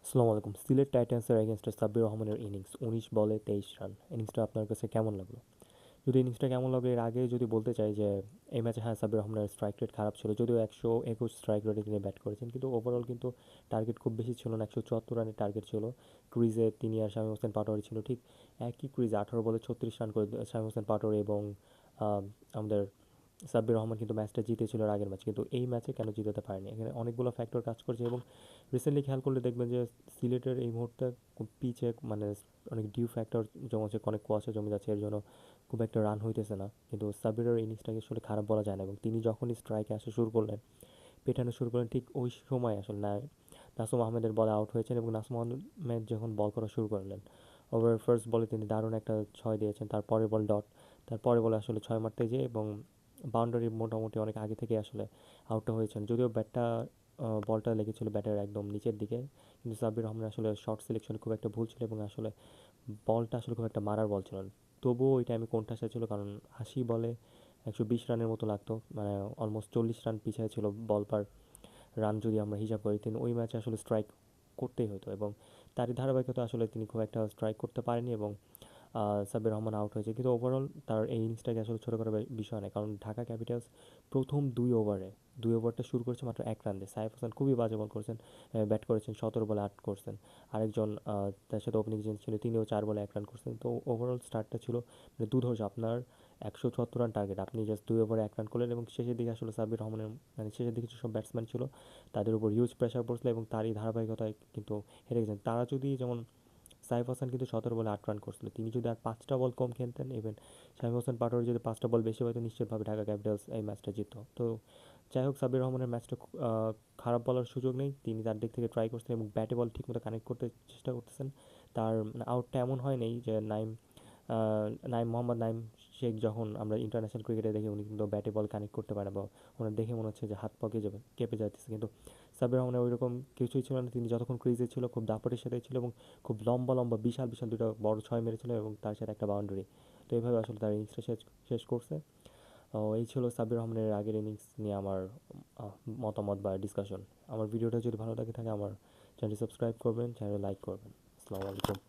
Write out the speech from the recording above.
আসসালামু আলাইকুম। সিলেট টাইটান্সের এগেনস্টে সাব্বির রহমানের ইনিংস ১৯ বলে ২৩ রান। ইনিংসটা আপনার কাছে কেমন লাগলো? যদি ইনিংসটা কেমন লাগলো এর আগে যদি বলতে চাই যে এই ম্যাচে হ্যাঁ সাব্বির রহমানের স্ট্রাইক রেট খারাপ ছিল, যদিও ১২১ স্ট্রাইক রেটে তিনি ব্যাট করেছেন, কিন্তু ওভারঅল কিন্তু টার্গেট খুব বেশি ছিল না। ১৭৪ রানের টার্গেট ছিল। ক্রিজে তিনি আর শামীম হোসেন পাটোয়ারি ছিল ঠিক একই ক্রিজে ১৮ বলে ৩৬ রান করে শামীম হোসেন পাটোয়ারি এবং আমাদের সাব্বির রহমান কিন্তু ম্যাচটা জিতেছিল এর আগের ম্যাচ, কিন্তু এই ম্যাচে কেন জিতাতে পারেনি? এখানে অনেকগুলো ফ্যাক্টর কাজ করছে এবং রিসেন্টলি খেয়াল করলে দেখবেন যে সিলেটের এই মুহূর্তে পিচে মানে অনেক ডিউ ফ্যাক্টর জমছে, অনেক কুয়াশা জমে যাচ্ছে, এর জন্য খুব একটা রান হইতেছে না। কিন্তু সাব্বিরের ইনিংসটাকে আসলে খারাপ বলা যায় না এবং তিনি যখনই স্ট্রাইকে আসা শুরু করলেন, পেটানো শুরু করলেন, ঠিক ওই সময় আসলে নাসুম আহমেদের বলে আউট হয়েছেন এবং নাসুম আহমেদ যখন বল করা শুরু করলেন, ওভার ফার্স্ট বলে তিনি দারুণ একটা ৬ দিয়েছেন। তারপরের বল ডট, তারপরে বলে আসলে ৬ মারতে যেয়ে এবং বাউন্ডারি মোটামুটি অনেক আগে থেকে আসলে আউটটা হয়েছেন, যদিও ব্যাটটা বলটা লেগেছিল ব্যাটের একদম নিচের দিকে, কিন্তু সাব্বির রহমান আসলে শর্ট সিলেকশনে খুব একটা ভুল ছিল এবং আসলে বলটা আসলে খুব একটা মারার বল ছিল না। তবুও ওই টাইমে কোণঠাসা ছিল, কারণ ৮০ বলে ১২০ রানের মতো লাগতো, মানে অলমোস্ট ৪০ রান পিছিয়ে ছিল বল পার রান যদি আমরা হিসাব করি। তিনি ওই ম্যাচে আসলে স্ট্রাইক করতেই হতো এবং তারই ধারাবাহিকতা আসলে তিনি খুব একটা স্ট্রাইক করতে পারেনি এবং সাব্বির রহমান আউট হয়েছে। কিন্তু ওভারঅল তার এই ইনিংসটাকে আসলে ছোটো করার বিষয় নয়, কারণ ঢাকা ক্যাপিটালস প্রথম ২ ওভারটা শুরু করেছে মাত্র ১ রান দিয়ে। সাইফ হাসান খুবই বাজে বল করেছেন, ব্যাট করেছেন, ১৭ বলে ৮ করছেন। আরেকজন তার সাথে ওপেনিং জেন ছিল, তিনিও ৪ বলে ১ রান করছেন। তো ওভারঅল স্টার্টটা ছিল মানে দুধর্ষ। আপনার ১৭৪ রান টার্গেট, আপনি জাস্ট ২ ওভারে ১ রান করলেন এবং শেষের দিকে আসলে সাব্বির রহমানের মানে শেষের দিকে যেসব ব্যাটসম্যান ছিল তাদের উপর হিউজ প্রেশার পড়ছিল এবং তারই ধারাবাহিকতায় কিন্তু হেরে গেছেন তারা। যদি যেমন সাইফ হাসান কিন্তু ১৭ বলে ৮ রান করছিল, তিনি যদি আর ৫টা বল কম খেলতেন, ইভেন শামীম হোসেন পাটোয়ারি যদি ৫টা বল বেশি হয়তো নিশ্চিতভাবে ঢাকা ক্যাপিটালস এই ম্যাচটা জিতত। তো যাই হোক, সাব্বির রহমানের ম্যাচটা খারাপ বলার সুযোগ নেই, তিনি তার দিক থেকে ট্রাই করছেন এবং ব্যাটে বল ঠিকমতো কানেক্ট করতে চেষ্টা করতেছেন। তার মানে আউটটা এমন হয় নেই যে নাইম শেখ যখন আমরা ইন্টারন্যাশনাল ক্রিকেটে দেখি উনি কিন্তু ব্যাটে বল কানেক্ট করতে পারে বা ওনার দেখে মনে হচ্ছে যে হাত পকে যাবে, কেঁপে যাচ্ছে, কিন্তু সাব্বির রহমানের ওই রকম কিছুই ছিল না। তিনি যতক্ষণ ক্রিজে ছিল খুব দাপটের সাথে ছিল এবং খুব লম্বা লম্বা বিশাল বিশাল দুটো বড় ৬ মেরেছিল এবং তার সাথে একটা বাউন্ডারি। তো এইভাবে আসলে তার ইনিংসটা শেষ শেষ করছে। এই ছিল সাব্বির রহমানের আগের ইনিংস নিয়ে আমার আহ, মতামত বা ডিসকাশন। আমার ভিডিওটা যদি ভালো লাগে থাকে আমার চ্যানেলটি সাবস্ক্রাইব করবেন, চ্যানেল লাইক করবেন। আসসালামু আলাইকুম।